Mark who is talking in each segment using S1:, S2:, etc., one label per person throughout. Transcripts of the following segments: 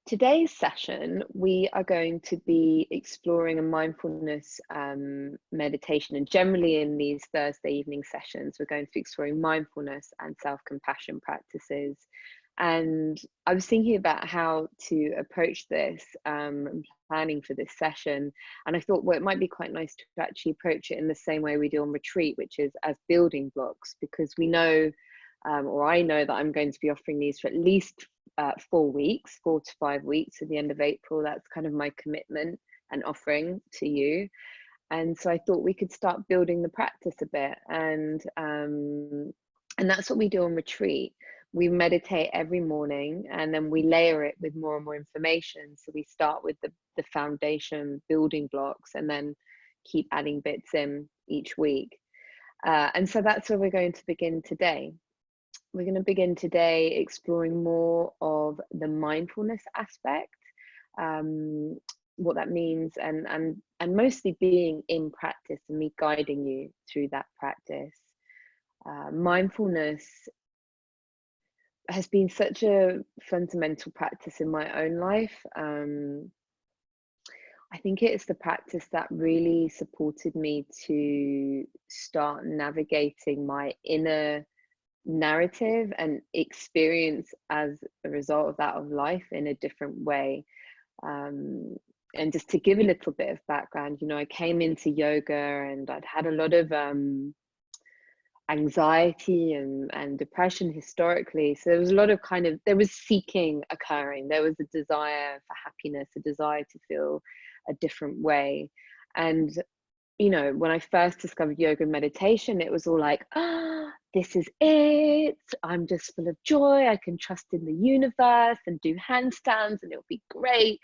S1: Today's session, we are going to be exploring a mindfulness meditation, and generally in these Thursday evening sessions, we're going to be exploring mindfulness and self-compassion practices. And I was thinking about how to approach this, and planning for this session, and I thought, well, it might be quite nice to actually approach it in the same way we do on retreat, which is as building blocks, because we know, or I know that I'm going to be offering these for at least 4 weeks, 4 to 5 weeks at the end of April. That's kind of my commitment and offering to you. And so I thought we could start building the practice a bit. And that's what we do on retreat. We meditate every morning and then we layer it with more and more information. So we start with the foundation building blocks and then keep adding bits in each week. And so that's where we're going to begin today. We're going to begin today exploring more of the mindfulness aspect, what that means, and mostly being in practice and me guiding you through that practice. Mindfulness has been such a fundamental practice in my own life. I think it's the practice that really supported me to start navigating my inner narrative and experience as a result of that of life in a different way. And just to give a little bit of background, I came into yoga and I'd had a lot of anxiety and depression historically. So there was a lot of there was seeking occurring. There was a desire for happiness, a desire to feel a different way. And when I first discovered yoga and meditation, it was all like, this is it. I'm just full of joy. I can trust in the universe and do handstands and it'll be great.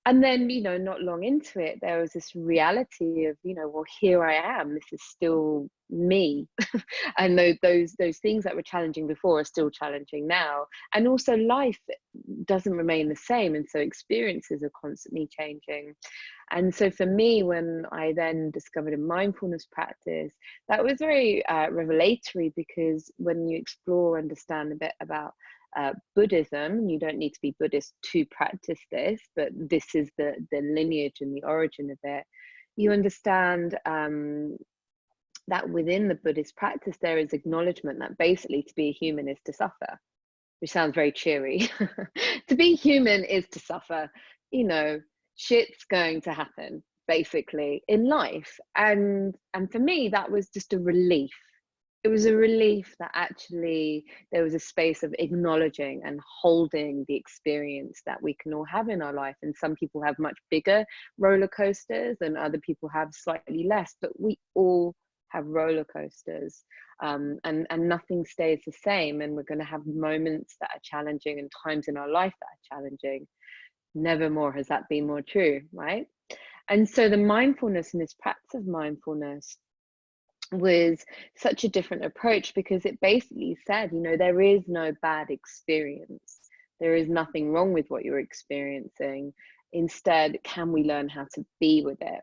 S1: And then, not long into it, there was this reality of, well, here I am. This is still me. And those things that were challenging before are still challenging now. And also life doesn't remain the same. And so experiences are constantly changing. And so for me, when I then discovered a mindfulness practice, that was very revelatory, because when you explore, understand a bit about Buddhism, you don't need to be Buddhist to practice this, but this is the lineage and the origin of it. You understand that within the Buddhist practice, there is acknowledgement that basically to be a human is to suffer, which sounds very cheery. To be human is to suffer. Shit's going to happen basically in life. And for me, that was just a relief. It was a relief that actually there was a space of acknowledging and holding the experience that we can all have in our life. And some people have much bigger roller coasters and other people have slightly less, but we all have roller coasters, and nothing stays the same. And we're going to have moments that are challenging and times in our life that are challenging. Never more has that been more true, right? And so the mindfulness and this practice of mindfulness was such a different approach, because it basically said, there is no bad experience. There is nothing wrong with what you're experiencing. Instead, can we learn how to be with it?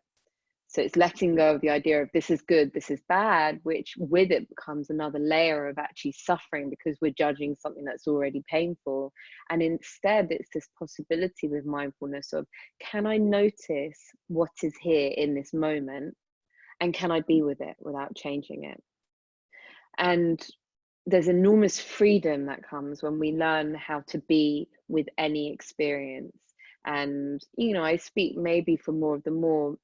S1: So it's letting go of the idea of this is good, this is bad, which with it becomes another layer of actually suffering, because we're judging something that's already painful. And instead, it's this possibility with mindfulness of, can I notice what is here in this moment? And can I be with it without changing it? And there's enormous freedom that comes when we learn how to be with any experience. And, I speak maybe for more of the more,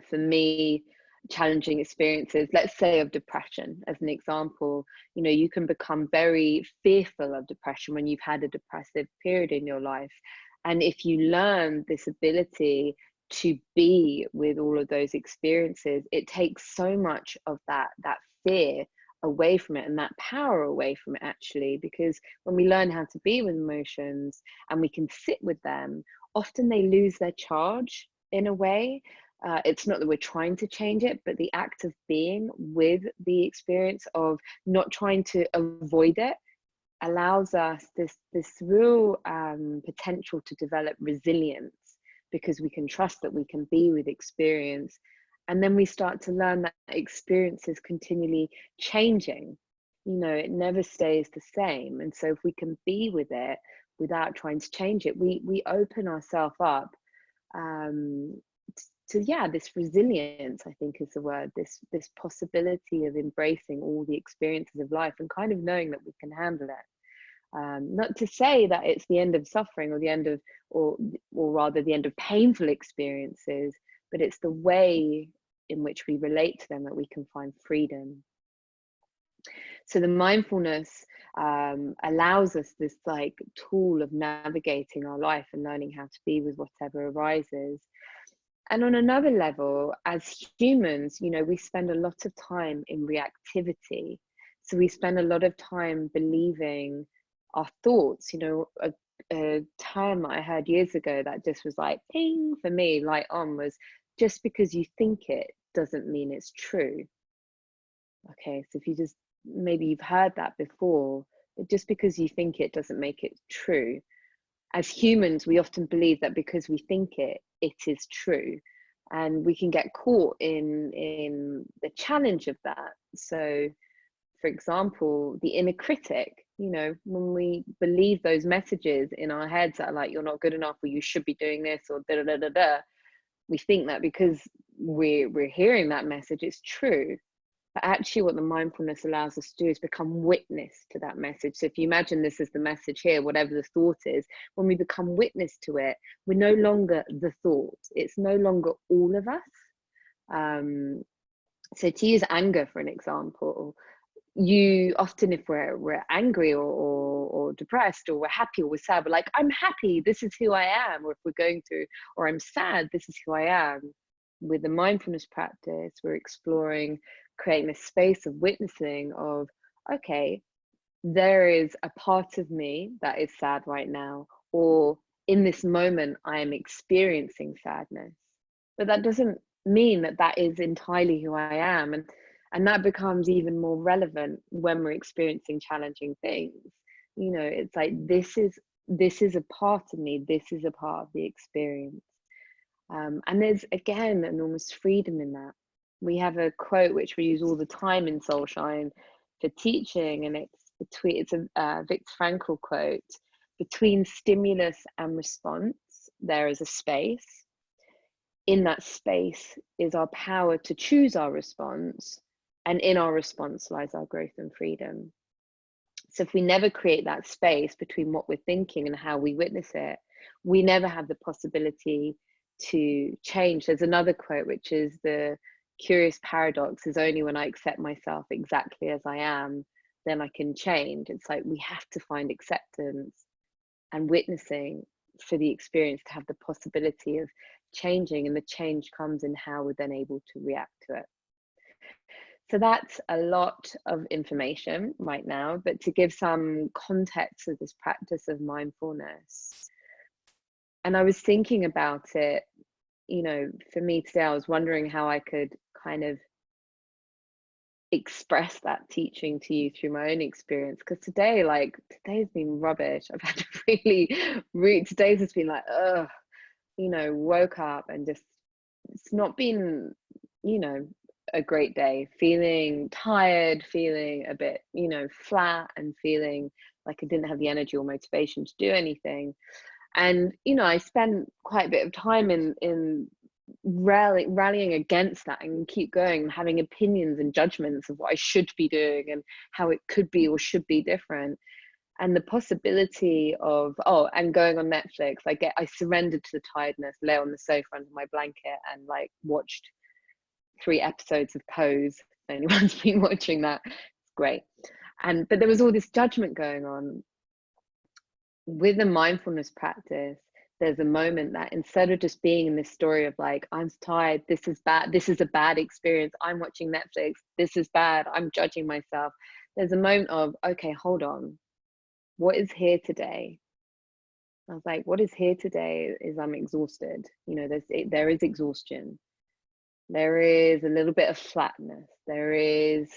S1: for me, challenging experiences, let's say of depression as an example. You can become very fearful of depression when you've had a depressive period in your life. And if you learn this ability to be with all of those experiences, it takes so much of that fear away from it and that power away from it, actually, because when we learn how to be with emotions and we can sit with them, often they lose their charge in a way. It's not that we're trying to change it, but the act of being with the experience, of not trying to avoid it, allows us this real potential to develop resilience, because we can trust that we can be with experience. And then we start to learn that experience is continually changing. It never stays the same. And so if we can be with it, without trying to change it, we open ourselves up um, to, yeah, this resilience, I think is the word, this possibility of embracing all the experiences of life and kind of knowing that we can handle it. Not to say that it's the end of suffering or the end of, or rather the end of painful experiences, but it's the way in which we relate to them that we can find freedom. So the mindfulness allows us this like tool of navigating our life and learning how to be with whatever arises. And on another level, as humans, you know, we spend a lot of time in reactivity. So we spend a lot of time believing our thoughts. You know, a term I heard years ago that just was like ping for me, light on, was just because you think it doesn't mean it's true. Okay, so if you just, maybe you've heard that before, but just because you think it doesn't make it true. As humans, we often believe that because we think it, it is true. And we can get caught in the challenge of that. So, for example, the inner critic, you know, when we believe those messages in our heads that are like, you're not good enough, or you should be doing this, or da da da da da, we think that because we're hearing that message, it's true. But actually what the mindfulness allows us to do is become witness to that message. So if you imagine this as the message here, whatever the thought is, when we become witness to it, we're no longer the thought. It's no longer all of us. So to use anger for an example, you often, if we're angry or depressed, or we're happy or we're sad, we're like, I'm happy, this is who I am. Or if we're going through, or I'm sad, this is who I am. With the mindfulness practice, we're exploring creating a space of witnessing of, okay, there is a part of me that is sad right now, or in this moment I am experiencing sadness, but that doesn't mean that that is entirely who I am. And that becomes even more relevant when we're experiencing challenging things. You know, it's like, this is a part of me, this is a part of the experience. And there's, again, enormous freedom in that. We have a quote which we use all the time in Soulshine for teaching, and it's a Viktor Frankl quote: between stimulus and response, there is a space. In that space is our power to choose our response, and in our response lies our growth and freedom. So if we never create that space between what we're thinking and how we witness it, we never have the possibility to change. There's another quote, which is, the curious paradox is only when I accept myself exactly as I am, then I can change. It's like we have to find acceptance and witnessing for the experience to have the possibility of changing, and the change comes in how we're then able to react to it. So that's a lot of information right now, but to give some context of this practice of mindfulness. And I was thinking about it, you know, for me today, I was wondering how I could kind of express that teaching to you through my own experience. Because today's been rubbish. I've had to today's just been like, ugh, you know, woke up and just, it's not been, you know, a great day, feeling tired, feeling a bit, you know, flat, and feeling like I didn't have the energy or motivation to do anything. And, you know, I spent quite a bit of time in rallying against that, and keep going, and having opinions and judgments of what I should be doing and how it could be or should be different. And the possibility of, and going on Netflix, I surrendered to the tiredness, lay on the sofa under my blanket, and like watched 3 episodes of Pose. If anyone's been watching that, it's great. But there was all this judgment going on. With the mindfulness practice, there's a moment that, instead of just being in this story of like, I'm tired, this is bad, this is a bad experience, I'm watching Netflix, this is bad, I'm judging myself, there's a moment of, okay, hold on, what is here today? I was like, what is here today is I'm exhausted. You know, there is exhaustion. There is a little bit of flatness. There is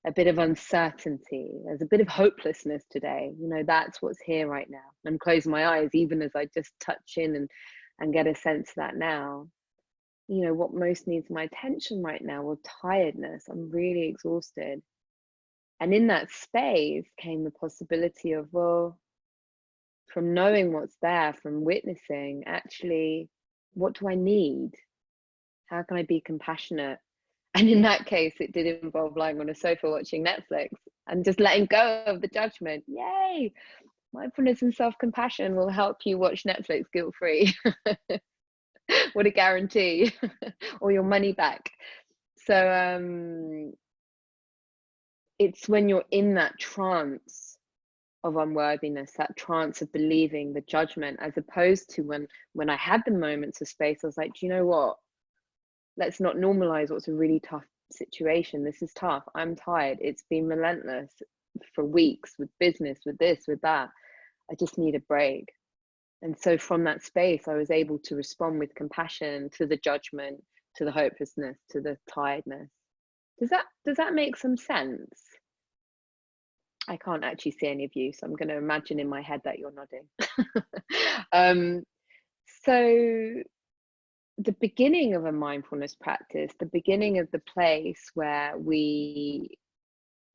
S1: a bit of uncertainty. There's a bit of hopelessness today. You know, that's what's here right now. I'm closing my eyes, even as I just touch in and get a sense of that now. You know, what most needs my attention right now, or tiredness. I'm really exhausted. And in that space came the possibility of, well, from knowing what's there, from witnessing, actually, what do I need? How can I be compassionate? And in that case, it did involve lying on a sofa watching Netflix and just letting go of the judgment. Yay! Mindfulness and self-compassion will help you watch Netflix guilt-free. What a guarantee. Or your money back. So it's when you're in that trance of unworthiness, that trance of believing the judgment, as opposed to when I had the moments of space, I was like, do you know what? Let's not normalize what's a really tough situation. This is tough. I'm tired. It's been relentless for weeks with business, with this, with that. I just need a break. And so from that space, I was able to respond with compassion to the judgment, to the hopelessness, to the tiredness. Does that make some sense? I can't actually see any of you, so I'm going to imagine in my head that you're nodding. So the beginning of a mindfulness practice, the beginning of the place where we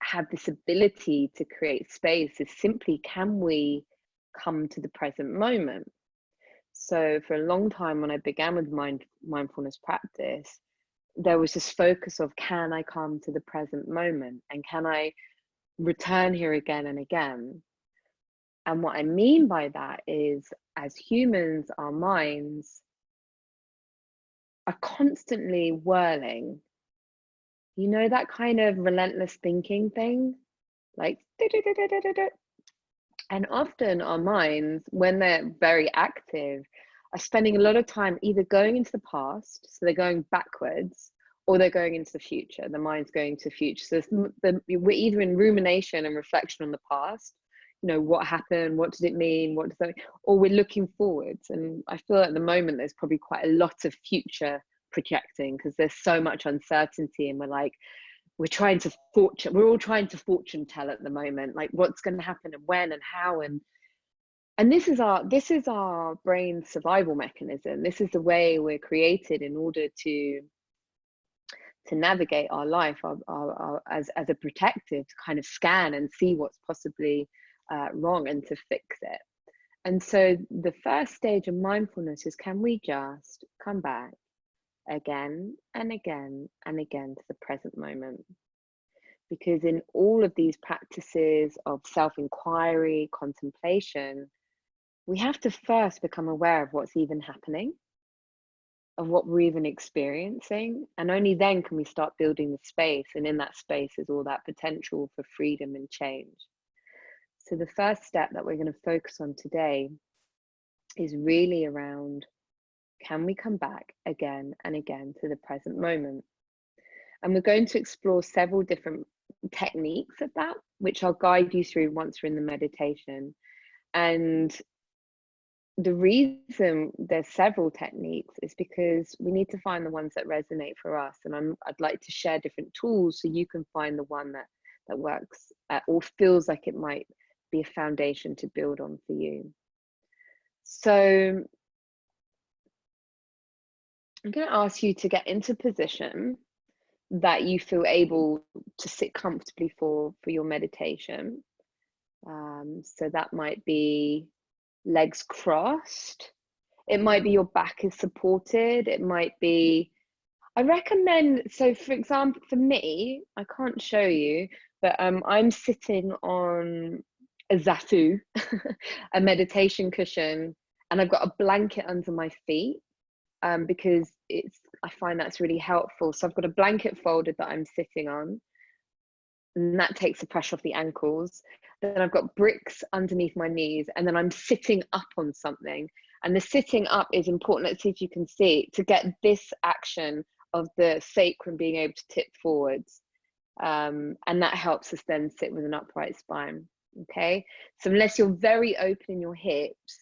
S1: have this ability to create space, is simply, can we come to the present moment? So for a long time, when I began with mindfulness practice, there was this focus of, can I come to the present moment, and can I return here again and again? And what I mean by that is, as humans, our minds are constantly whirling. You know, that kind of relentless thinking thing, like, and often our minds, when they're very active, are spending a lot of time either going into the past, so they're going backwards, or they're going into the future. The mind's going to the future. So we're either in rumination and reflection on the past, you know, what happened, what does it mean, what does that mean, or we're looking forwards. And I feel at the moment there's probably quite a lot of future projecting, because there's so much uncertainty, and we're all trying to fortune tell at the moment, like what's going to happen and when and how, and this is our brain's survival mechanism. This is the way we're created in order to navigate our life, as a protective, to kind of scan and see what's possibly wrong and to fix it. And so the first stage of mindfulness is, can we just come back again and again and again to the present moment? Because in all of these practices of self-inquiry, contemplation, we have to first become aware of what's even happening, of what we're even experiencing, and only then can we start building the space, and in that space is all that potential for freedom and change. So the first step that we're going to focus on today is really around, can we come back again and again to the present moment? And we're going to explore several different techniques of that, which I'll guide you through once we're in the meditation. And the reason there's several techniques is because we need to find the ones that resonate for us. And I'd like to share different tools so you can find the one that works or feels like it might be a foundation to build on for you. So I'm going to ask you to get into position that you feel able to sit comfortably for your meditation. So that might be legs crossed. It might be your back is supported. It might be, I recommend, so for example, for me, I can't show you, but I'm sitting on a zafu, a meditation cushion, and I've got a blanket under my feet, because I find that's really helpful. So I've got a blanket folded that I'm sitting on, and that takes the pressure off the ankles. Then I've got bricks underneath my knees, and then I'm sitting up on something. And the sitting up is important. Let's see if you can see, to get this action of the sacrum being able to tip forwards. And that helps us then sit with an upright spine. Okay, so unless you're very open in your hips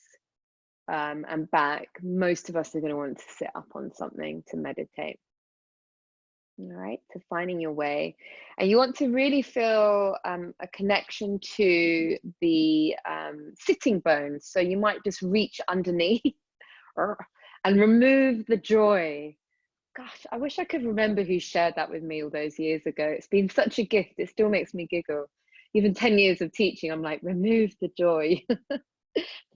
S1: and back, most of us are going to want to sit up on something to meditate. All right, so finding your way, and you want to really feel a connection to the sitting bones. So you might just reach underneath and remove the joy. Gosh, I wish I could remember who shared that with me all those years ago. It's been such a gift. It still makes me giggle. Even 10 years of teaching, I'm like, remove the joy.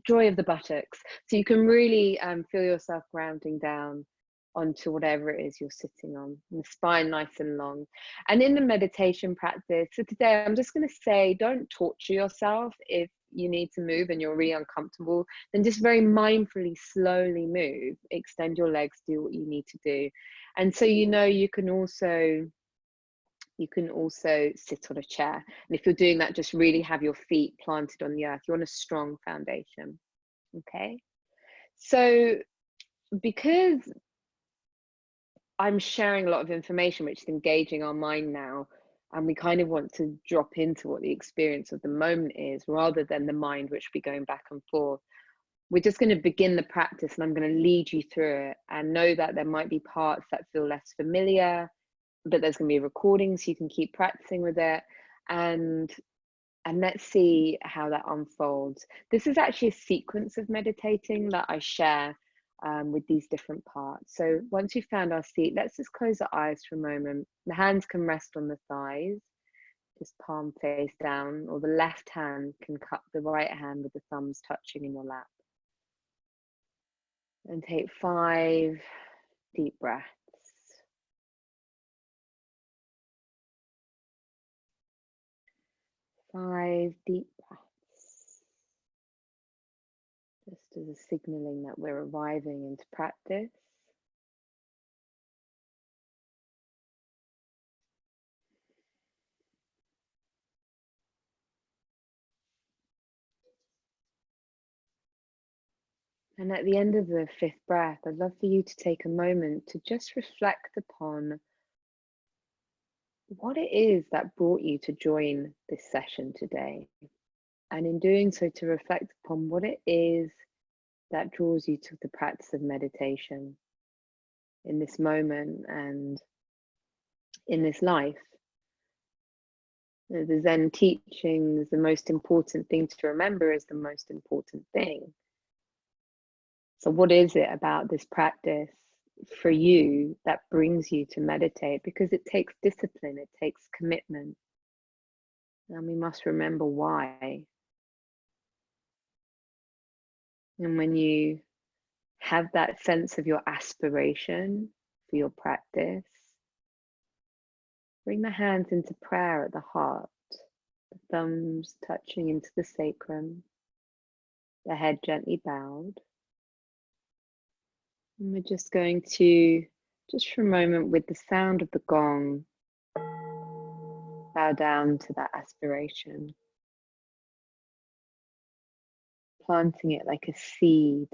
S1: Joy of the buttocks. So you can really feel yourself grounding down onto whatever it is you're sitting on, and the spine nice and long. And in the meditation practice, so today I'm just going to say, don't torture yourself. If you need to move and you're really uncomfortable, then just very mindfully, slowly move, extend your legs, do what you need to do. And so, you can also sit on a chair. And if you're doing that, just really have your feet planted on the earth. You're on a strong foundation. Okay. So because I'm sharing a lot of information which is engaging our mind now, and we kind of want to drop into what the experience of the moment is, rather than the mind which will be going back and forth, we're just going to begin the practice, and I'm going to lead you through it, and know that there might be parts that feel less familiar, but there's going to be recordings so you can keep practicing with it, and let's see how that unfolds. This is actually a sequence of meditating that I share with these different parts. So once you've found our seat, let's just close our eyes for a moment. The hands can rest on the thighs, just palm face down, or the left hand can cup the right hand with the thumbs touching in your lap. And take 5 deep breaths. 5 deep breaths. Just as a signaling that we're arriving into practice. And at the end of the 5th breath, I'd love for you to take a moment to just reflect upon what it is that brought you to join this session today. And in doing so, to reflect upon what it is that draws you to the practice of meditation in this moment and in this life. The Zen teachings, the most important thing to remember is the most important thing. So what is it about this practice for you that brings you to meditate? Because it takes discipline, it takes commitment. And we must remember why. And when you have that sense of your aspiration for your practice, bring the hands into prayer at the heart, the thumbs touching into the sacrum, the head gently bowed. And we're just going to, just for a moment, with the sound of the gong, bow down to that aspiration, planting it like a seed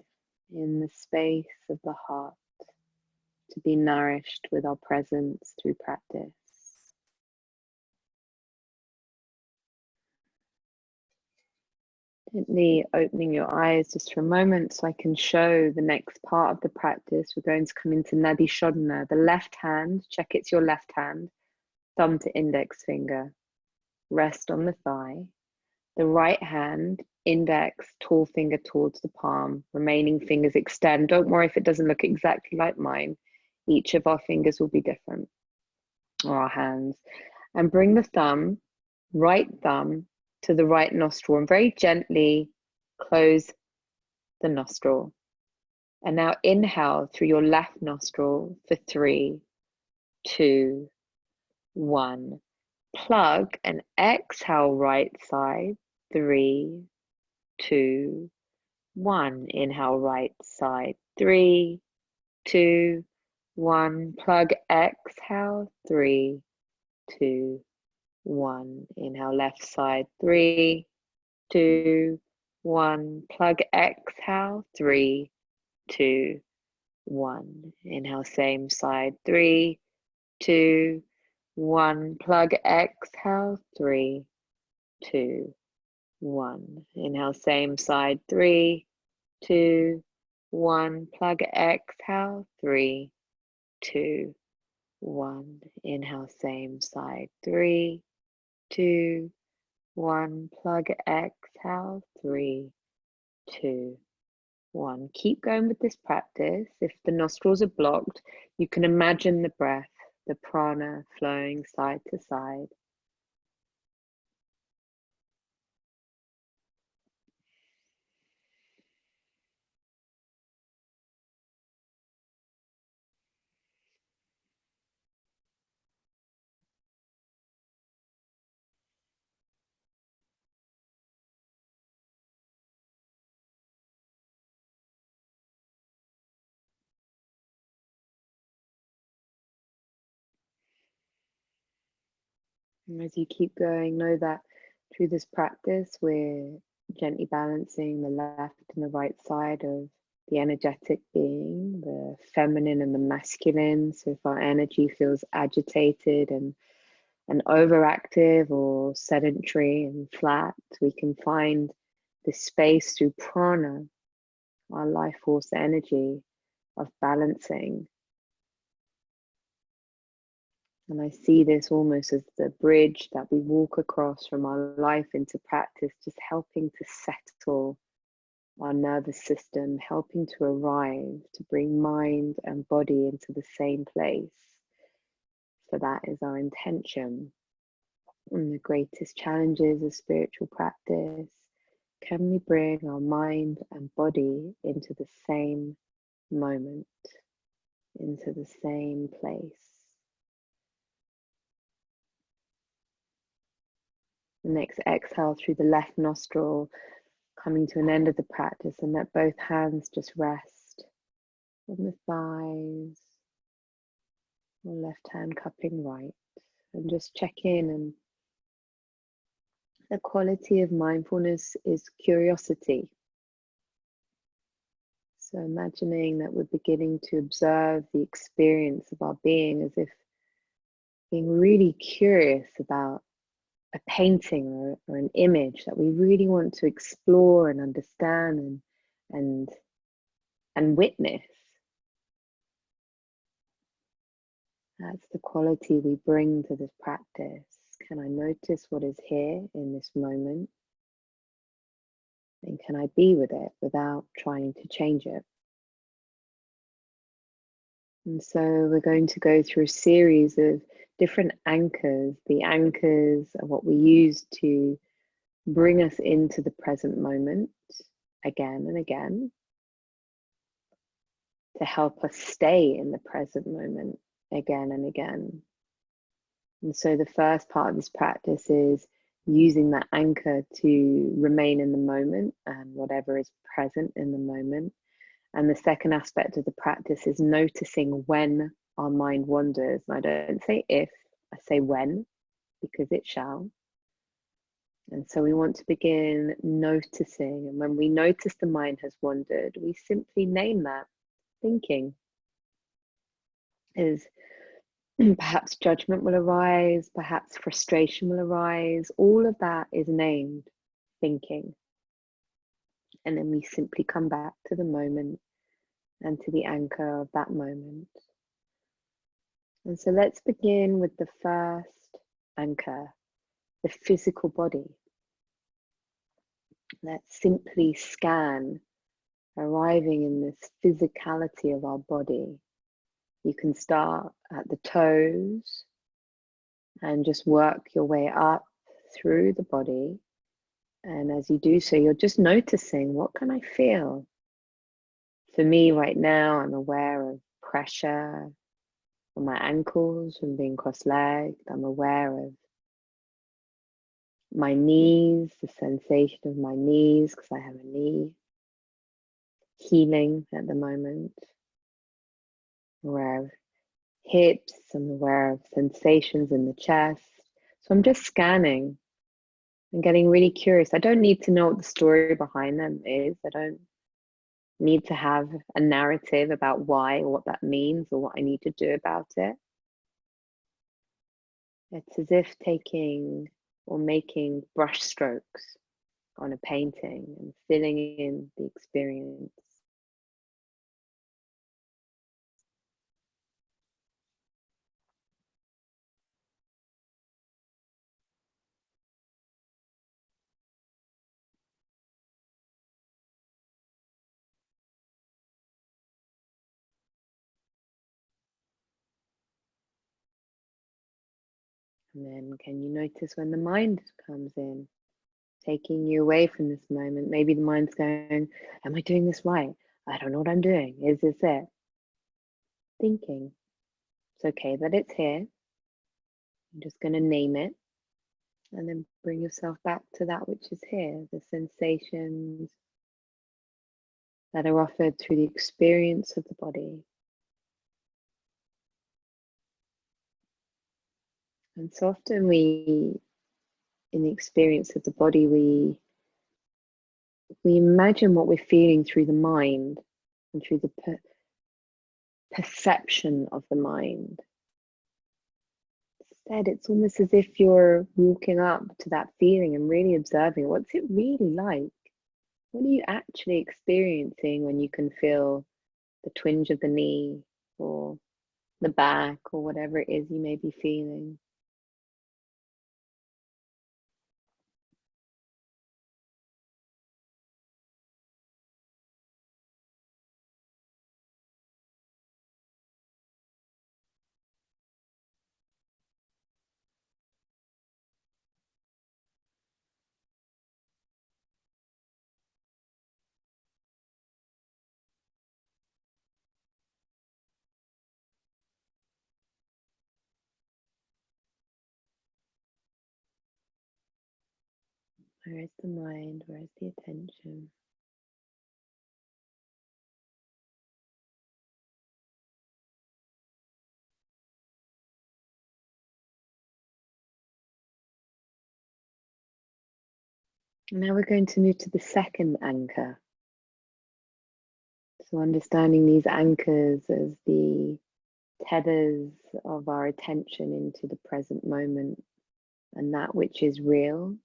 S1: in the space of the heart to be nourished with our presence through practice. Gently opening your eyes just for a moment so I can show the next part of the practice. We're going to come into Nadi Shodhana. The left hand, check it's your left hand, thumb to index finger, rest on the thigh. The right hand, index, tall finger towards the palm, remaining fingers extend. Don't worry if it doesn't look exactly like mine. Each of our fingers will be different, or our hands. And bring the thumb, right thumb, to the right nostril and very gently close the nostril. And now inhale through your left nostril for 3, 2, 1. Plug and exhale right side, 3, 2, 1. Inhale right side, 3, 2, 1. Plug, exhale, 3, 2, 1. Inhale left side, 3, 2, 1. Plug, exhale, 3, 2, 1. Inhale same side, 3, 2, 1. Plug, exhale, 3, 2, 1. Inhale same side, 3, 2, 1. Plug, exhale, 3, 2, 1. Inhale same side, 3, 2, 1. Plug, exhale, 3, 2, 1. Keep going with this practice. If the nostrils are blocked, you can imagine the breath, the prana flowing side to side. And as you keep going, know that through this practice, we're gently balancing the left and the right side of the energetic being, the feminine and the masculine. So if our energy feels agitated and overactive or sedentary and flat, we can find this space through prana, our life force energy of balancing. And I see this almost as the bridge that we walk across from our life into practice, just helping to settle our nervous system, helping to arrive, to bring mind and body into the same place. So that is our intention. And the greatest challenges of spiritual practice, can we bring our mind and body into the same moment, into the same place? The next exhale through the left nostril, coming to an end of the practice, and let both hands just rest on the thighs, or left hand cupping right, and just check in. And the quality of mindfulness is curiosity. So imagining that we're beginning to observe the experience of our being as if being really curious about a painting or an image that we really want to explore and understand and witness. That's the quality we bring to this practice. Can I notice what is here in this moment? And can I be with it without trying to change it? And so we're going to go through a series of different anchors. The anchors are what we use to bring us into the present moment again and again, to help us stay in the present moment again and again. And so the first part of this practice is using that anchor to remain in the moment and whatever is present in the moment. And the second aspect of the practice is noticing when our mind wanders. And I don't say if, I say when, because it shall. And so we want to begin noticing. And when we notice the mind has wandered, we simply name that thinking. Is perhaps judgment will arise, perhaps frustration will arise. All of that is named thinking. And then we simply come back to the moment and to the anchor of that moment. And so let's begin with the first anchor, the physical body. Let's simply scan, arriving in this physicality of our body. You can start at the toes and just work your way up through the body. And as you do so, you're just noticing, what can I feel? For me right now, I'm aware of pressure on my ankles from being cross-legged. I'm aware of my knees, the sensation of my knees, because I have a knee healing at the moment. I'm aware of hips, I'm aware of sensations in the chest. So I'm just scanning and getting really curious. I don't need to know what the story behind them is. I don't need to have a narrative about why or what that means or what I need to do about it. It's as if taking or making brush strokes on a painting and filling in the experience. And then can you notice when the mind comes in, taking you away from this moment? Maybe the mind's going, am I doing this right? I don't know what I'm doing. Is this it? Thinking. It's okay that it's here. I'm just going to name it and then bring yourself back to that which is here, the sensations that are offered through the experience of the body. And so often in the experience of the body, we imagine what we're feeling through the mind and through the perception of the mind. Instead, it's almost as if you're walking up to that feeling and really observing what's it really like. What are you actually experiencing when you can feel the twinge of the knee or the back or whatever it is you may be feeling? Where is the mind? Where is the attention? Now we're going to move to the second anchor. So understanding these anchors as the tethers of our attention into the present moment and that which is real,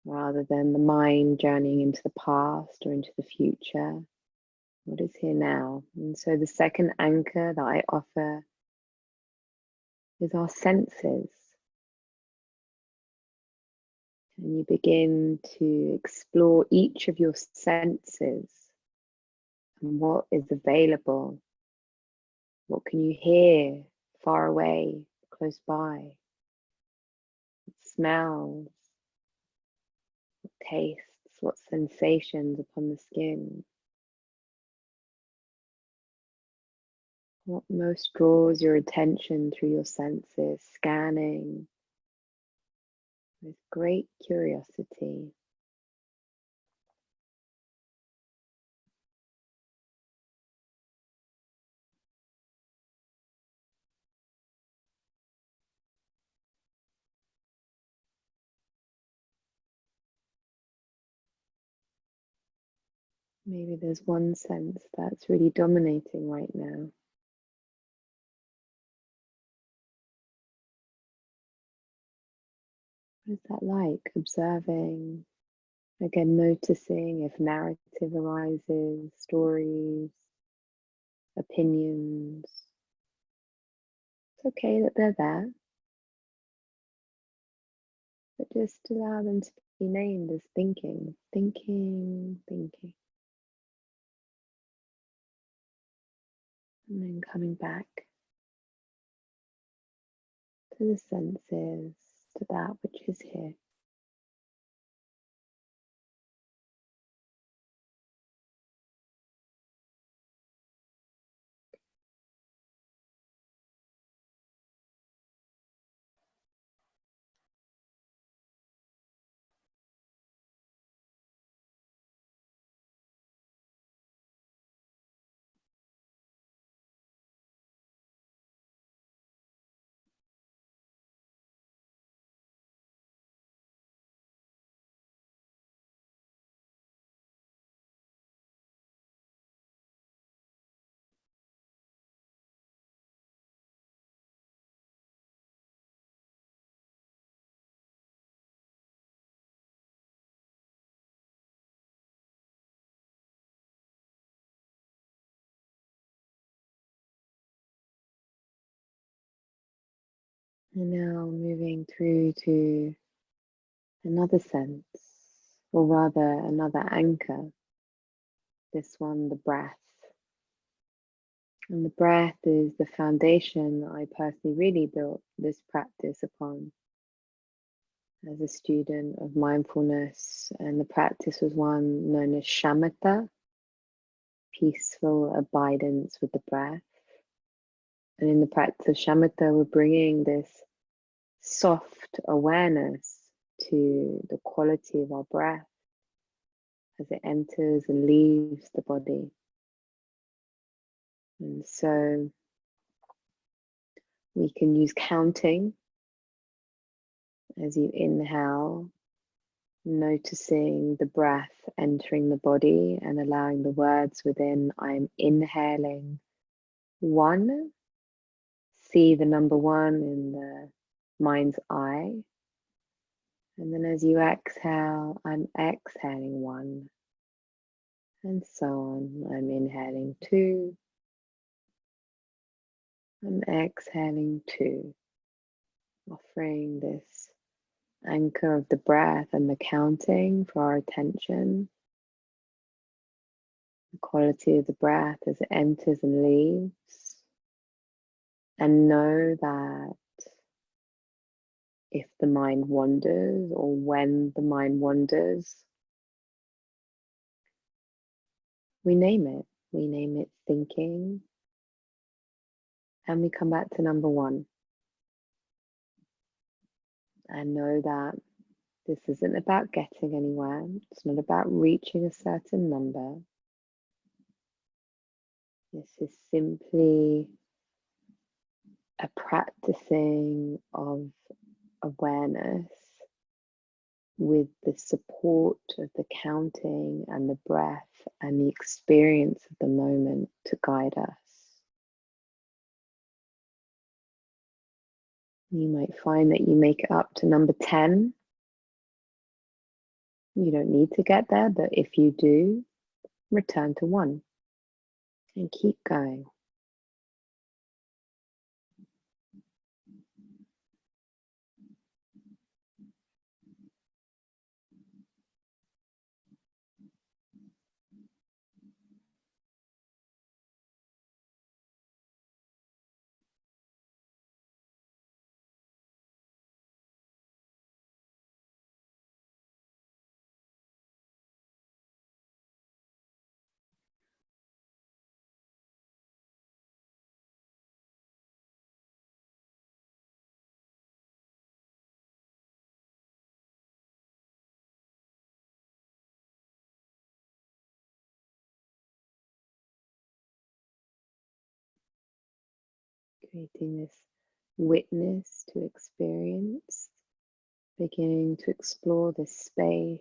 S1: rather than the mind journeying into the past or into the future. What is here now? And so the second anchor that I offer is our senses. And you begin to explore each of your senses and what is available. What can you hear far away, close by? What smells, what tastes, what sensations upon the skin? What most draws your attention through your senses, scanning with great curiosity. Maybe there's one sense that's really dominating right now. What is that like? Observing, again, noticing if narrative arises, stories, opinions. It's okay that they're there, but just allow them to be named as thinking, thinking, thinking. And then coming back to the senses, to that which is here. And now moving through to another sense, or rather another anchor, this one, the breath. And the breath is the foundation that I personally really built this practice upon as a student of mindfulness. And the practice was one known as shamatha, peaceful abidance with the breath. And in the practice of shamatha, we're bringing this soft awareness to the quality of our breath as it enters and leaves the body. And so we can use counting As you inhale, noticing the breath entering the body and allowing the words within. I'm inhaling 1. See the number 1 in the mind's eye. And then as you exhale, I'm exhaling 1. And so on. I'm inhaling 2. I'm exhaling 2. Offering this anchor of the breath and the counting for our attention. The quality of the breath as it enters and leaves. And know that if the mind wanders or when the mind wanders, we name it. We name it thinking. And we come back to number 1. And know that this isn't about getting anywhere. It's not about reaching a certain number. This is simply a practicing of awareness with the support of the counting and the breath and the experience of the moment to guide us. You might find that you make it up to number 10. You don't need to get there, but if you do, return to 1 and keep going. Creating this witness to experience, beginning to explore this space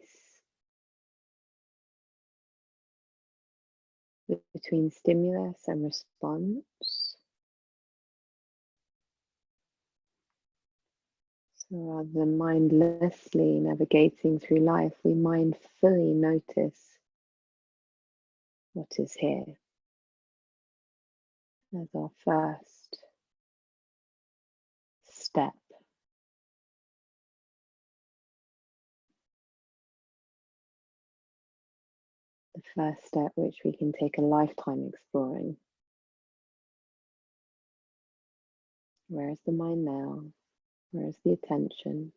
S1: between stimulus and response. So rather than mindlessly navigating through life, we mindfully notice what is here as our first step. The first step which we can take a lifetime exploring. Where is the mind now? Where is the attention?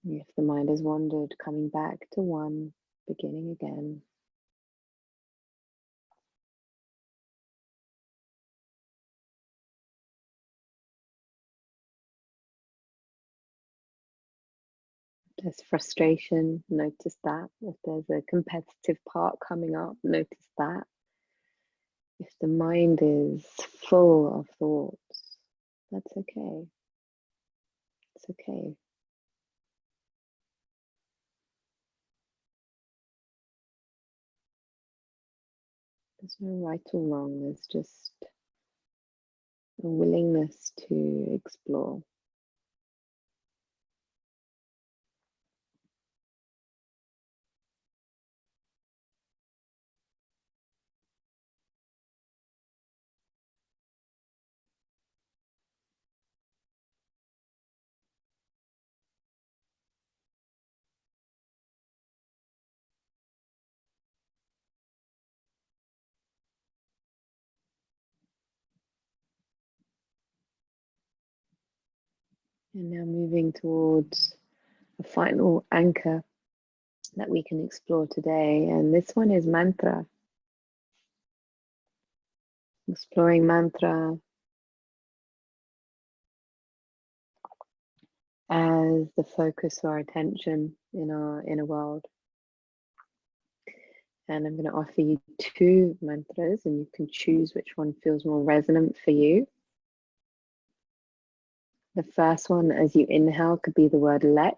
S1: If the mind has wandered, coming back to 1, beginning again. If there's frustration, notice that. If there's a competitive part coming up, notice that. If the mind is full of thoughts, that's okay. It's okay. There's no right or wrong. There's just a willingness to explore. And now moving towards a final anchor that we can explore today. And this one is mantra. Exploring mantra as the focus for our attention in our inner world. And I'm going to offer you 2 mantras, and you can choose which one feels more resonant for you. The first one, as you inhale, could be the word let.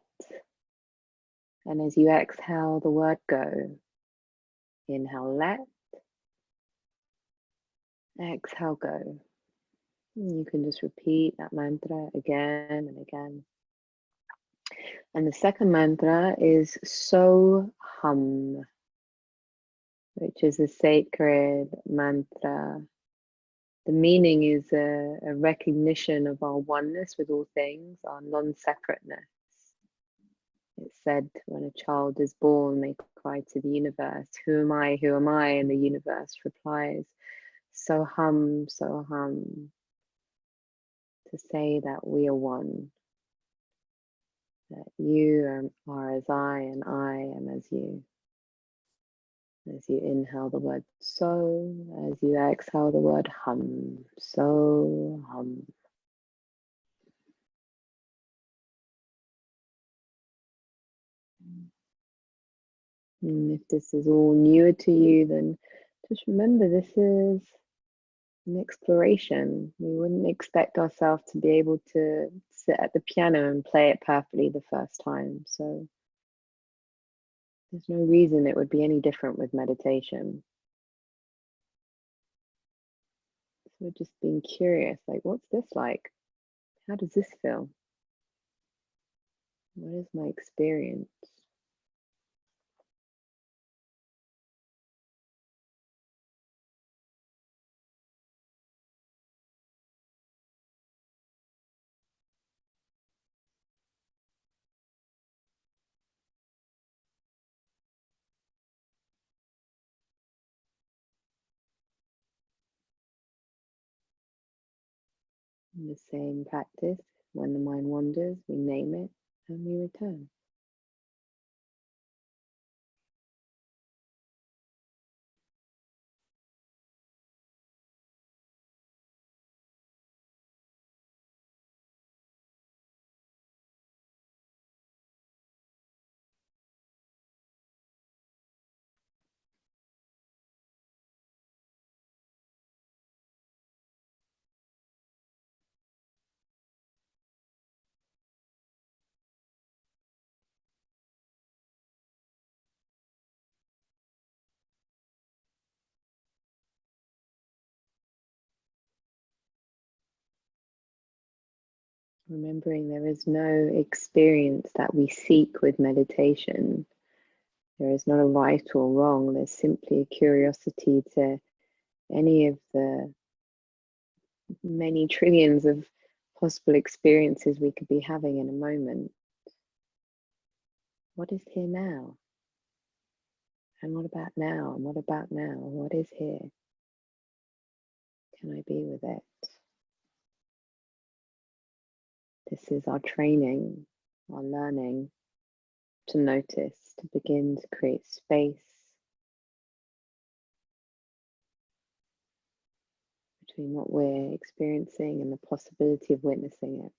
S1: And as you exhale, the word go. Inhale, let. Exhale, go. And you can just repeat that mantra again and again. And the second mantra is So Hum, which is a sacred mantra. The meaning is a recognition of our oneness with all things, our non-separateness. It's said when a child is born, they cry to the universe, who am I, who am I? And the universe replies, so hum, to say that we are one, that you are as I and I am as you. As you inhale the word so, as you exhale the word hum, so hum. And if this is all newer to you, then just remember this is an exploration. We wouldn't expect ourselves to be able to sit at the piano and play it perfectly the first time. So there's no reason it would be any different with meditation. So just being curious, like, what's this like? How does this feel? What is my experience? In the same practice, when the mind wanders, we name it and we return. Remembering there is no experience that we seek with meditation. There is not a right or wrong. There's simply a curiosity to any of the many trillions of possible experiences we could be having in a moment. What is here now? And what about now? And what about now? What is here? Can I be with it? This is our training, our learning to notice, to begin to create space between what we're experiencing and the possibility of witnessing it.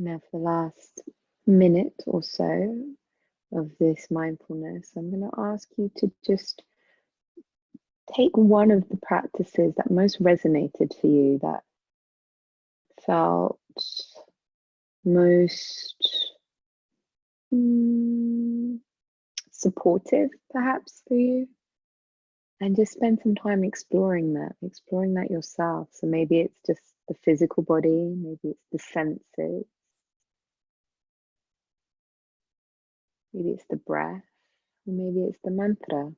S1: Now, for the last minute or so of this mindfulness, I'm going to ask you to just take one of the practices that most resonated for you, that felt most supportive, perhaps, for you, and just spend some time exploring that yourself. So maybe it's just the physical body, maybe it's the senses, maybe it's the breath, or maybe it's the mantra.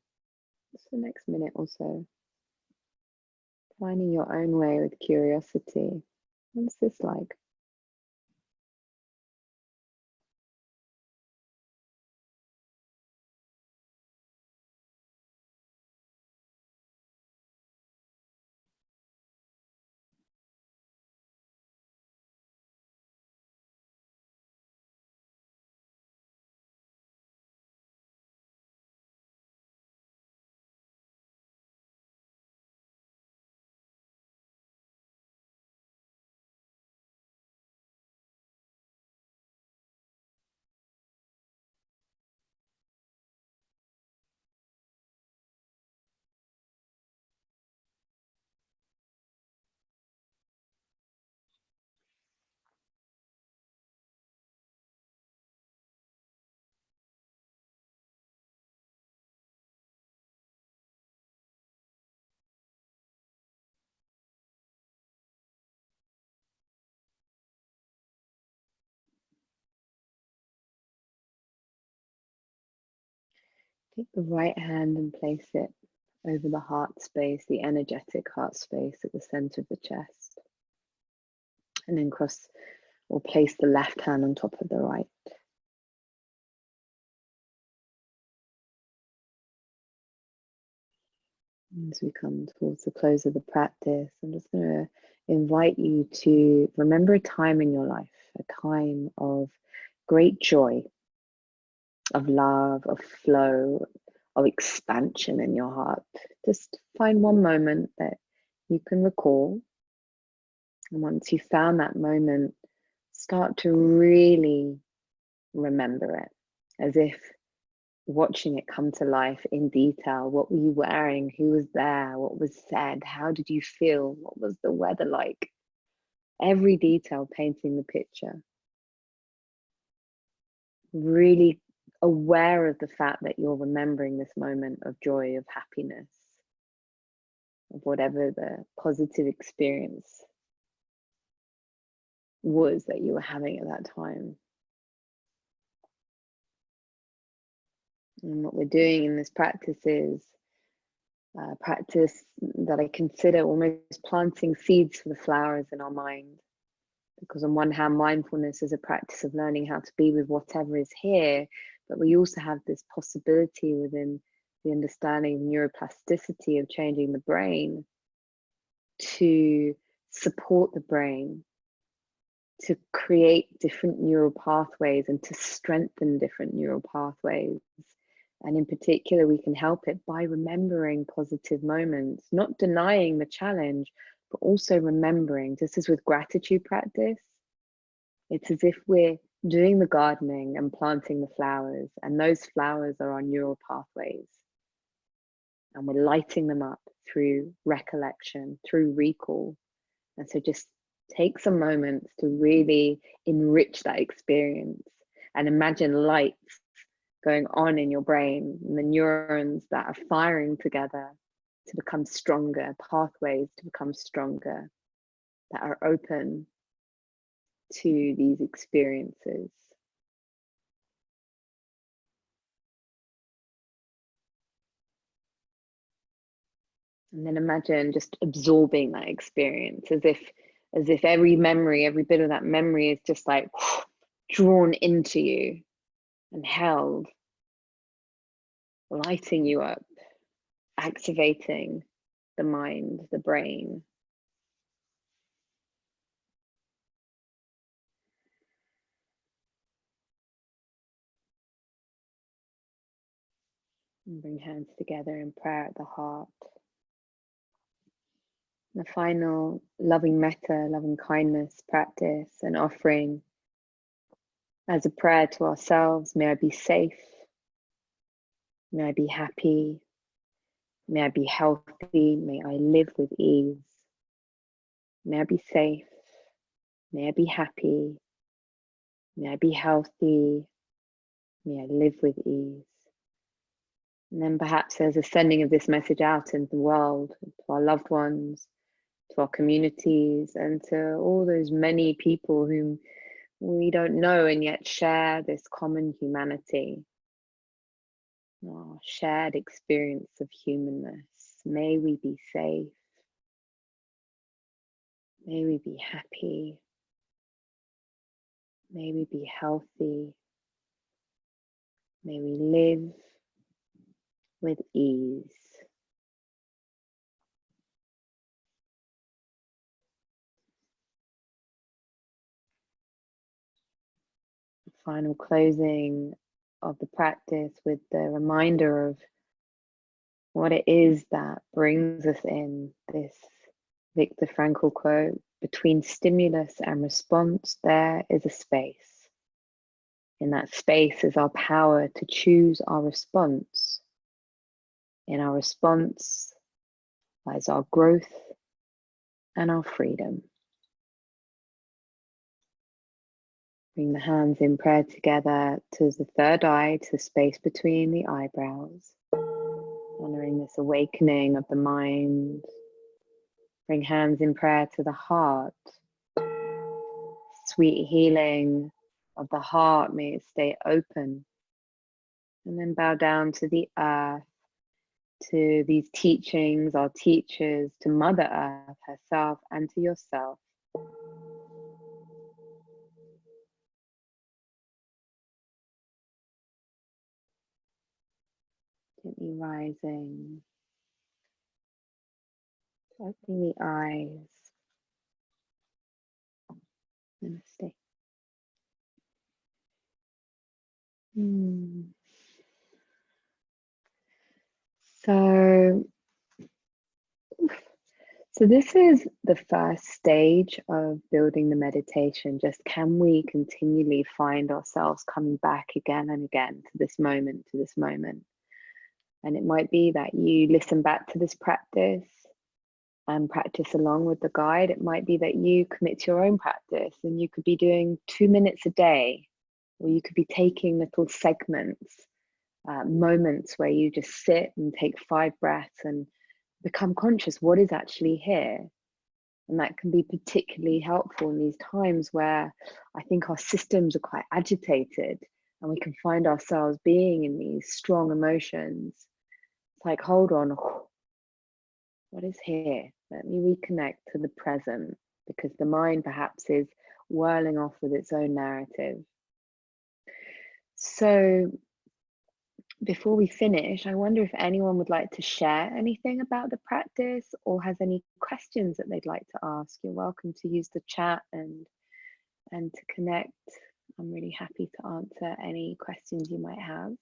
S1: Just the next minute or so, finding your own way with curiosity. What's this like? Take the right hand and place it over the heart space, the energetic heart space at the center of the chest. And then cross or place the left hand on top of the right. As we come towards the close of the practice, I'm just going to invite you to remember a time in your life, a time of great joy, of love, of flow, of expansion in your heart. Just find one moment that you can recall. And once you've found that moment, start to really remember it, as if watching it come to life in detail. What were you wearing? Who was there? What was said? How did you feel? What was the weather like? Every detail painting the picture. Really aware of the fact that you're remembering this moment of joy, of happiness, of whatever the positive experience was that you were having at that time. And what we're doing in this practice is practice that I consider almost planting seeds for the flowers in our mind. Because on one hand, mindfulness is a practice of learning how to be with whatever is here, but we also have this possibility within the understanding of neuroplasticity of changing the brain to support the brain, to create different neural pathways and to strengthen different neural pathways. And in particular, we can help it by remembering positive moments, not denying the challenge, but also remembering, just as with gratitude practice, it's as if we're doing the gardening and planting the flowers, and those flowers are our neural pathways. And we're lighting them up through recollection, through recall. And so just take some moments to really enrich that experience and imagine lights going on in your brain and the neurons that are firing together to become stronger, pathways to become stronger, that are open to these experiences. And then imagine just absorbing that experience as if every memory, every bit of that memory is just like drawn into you and held, lighting you up, activating the mind, the brain. And bring hands together in prayer at the heart. The final loving metta, loving kindness practice and offering as a prayer to ourselves. May I be safe. May I be happy. May I be healthy. May I live with ease. May I be safe. May I be happy. May I be healthy. May I live with ease. And then perhaps there's a sending of this message out into the world, to our loved ones, to our communities, and to all those many people whom we don't know and yet share this common humanity, our shared experience of humanness. May we be safe. May we be happy. May we be healthy. May we live with ease. Final closing of the practice with the reminder of what it is that brings us in. This Viktor Frankl quote: between stimulus and response, there is a space. In that space is our power to choose our response. In our response lies our growth and our freedom. Bring the hands in prayer together to the third eye, to the space between the eyebrows, honoring this awakening of the mind. Bring hands in prayer to the heart. Sweet healing of the heart, may it stay open And then bow down to the earth, to these teachings, our teachers, to Mother Earth herself, and to yourself. Gently rising, opening the eyes. Namaste. So this is the first stage of building the meditation. Just can we continually find ourselves coming back again and again to this moment, to this moment? And it might be that you listen back to this practice and practice along with the guide. It might be that you commit to your own practice, and you could be doing 2 minutes a day, or you could be taking little segments, moments where you just sit and take 5 breaths and become conscious what is actually here. And that can be particularly helpful in these times where I think our systems are quite agitated, and we can find ourselves being in these strong emotions. It's like, hold on, what is here? Let me reconnect to the present, because the mind perhaps is whirling off with its own narrative. So before we finish, I wonder if anyone would like to share anything about the practice or has any questions that they'd like to ask. You're welcome to use the chat and to connect. I'm really happy to answer any questions you might have,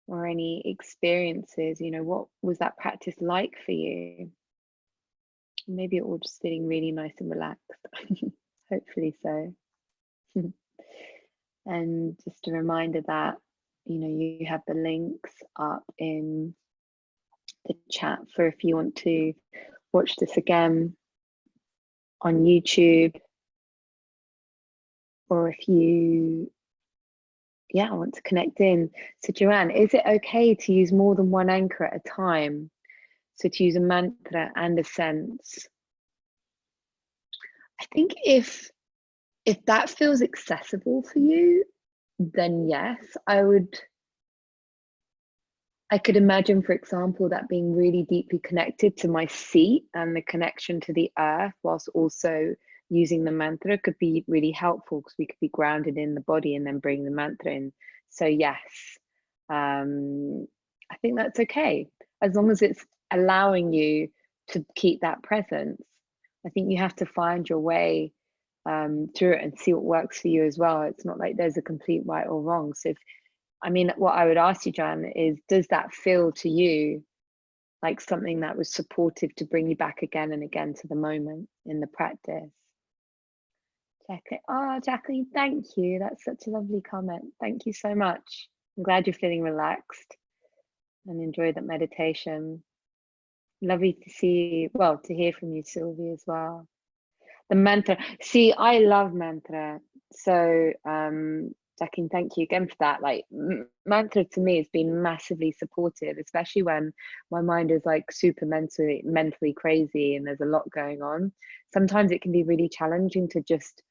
S1: or any experiences. What was that practice like for you? Maybe you're all just feeling really nice and relaxed. Hopefully so. And just a reminder that you have the links up in the chat for if you want to watch this again on YouTube, or if you want to connect in. So Joanne, is it okay to use more than one anchor at a time? So to use a mantra and a sense? I think if that feels accessible for you, then yes, I could imagine, for example, that being really deeply connected to my seat and the connection to the earth, whilst also using the mantra, could be really helpful, because we could be grounded in the body and then bring the mantra in. So yes, I think that's okay, as long as it's allowing you to keep that presence. I think you have to find your way through it and see what works for you as well. It's not like there's a complete right or wrong. So what I would ask you, Jan, is, does that feel to you like something that was supportive to bring you back again and again to the moment in the practice? Jacqueline, thank you. That's such a lovely comment. Thank you so much. I'm glad you're feeling relaxed and enjoy that meditation. Lovely to see you, to hear from you, Sylvie, as well. The mantra. See, I love mantra. So Jacqueline, thank you again for that. Like, mantra to me has been massively supportive, especially when my mind is like super mentally crazy and there's a lot going on. Sometimes it can be really challenging to just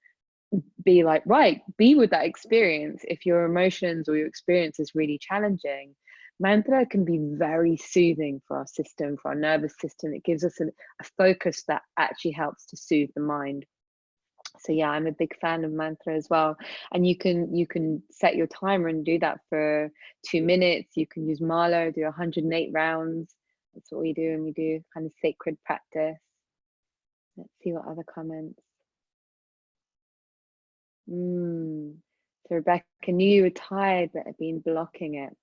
S1: be like, right, be with that experience. If your emotions or your experience is really challenging, mantra can be very soothing for our system, for our nervous system. It gives us a focus that actually helps to soothe the mind. So yeah, I'm a big fan of mantra as well. And you can set your timer and do that for 2 minutes. You can use mala, do 108 rounds. That's what we do, and we do kind of sacred practice. Let's see what other comments. So Rebecca, knew you were tired but had been blocking it.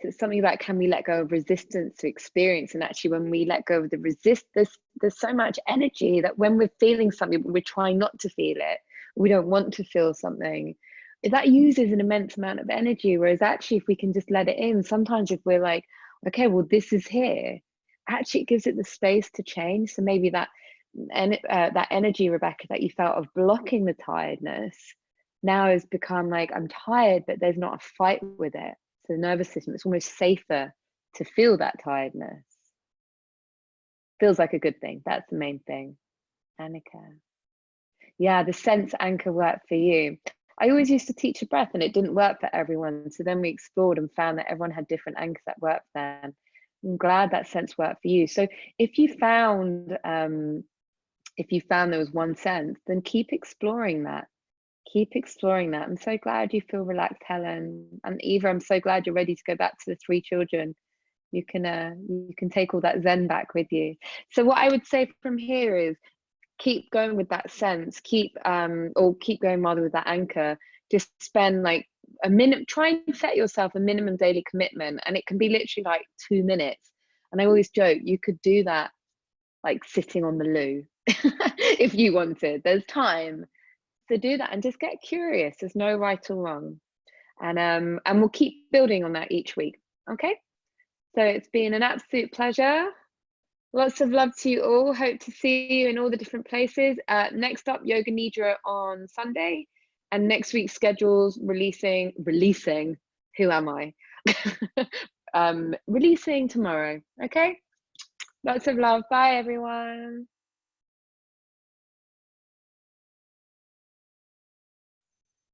S1: So it's something about, can we let go of resistance to experience? And actually, when we let go of the there's so much energy that when we're feeling something, we're trying not to feel it. We don't want to feel something. That uses an immense amount of energy. Whereas actually, if we can just let it in, sometimes if we're like, okay, well, this is here, actually it gives it the space to change. So maybe that energy, Rebecca, that you felt of blocking the tiredness now has become like, I'm tired, but there's not a fight with it. So the nervous system, it's almost safer to feel that tiredness. Feels like a good thing. That's the main thing. Annika. Yeah, the sense anchor worked for you. I always used to teach a breath and it didn't work for everyone. So then we explored and found that everyone had different anchors that worked for them. I'm glad that sense worked for you. So if you found there was one sense, then keep exploring that. Keep exploring that. I'm so glad you feel relaxed, Helen. And Eva, I'm so glad you're ready to go back to the 3 children. You can take all that Zen back with you. So what I would say from here is keep going with that sense, keep going rather with that anchor. Just spend like a minute, try and set yourself a minimum daily commitment, and it can be literally like 2 minutes. And I always joke, you could do that like sitting on the loo if you wanted. There's time to do that, and just get curious. There's no right or wrong, and we'll keep building on that each week. Okay, so it's been an absolute pleasure. Lots of love to you all. Hope to see you in all the different places. Next up, Yoga Nidra on Sunday, and next week's schedules releasing. Who am I? Releasing tomorrow. Okay. Lots of love. Bye, everyone.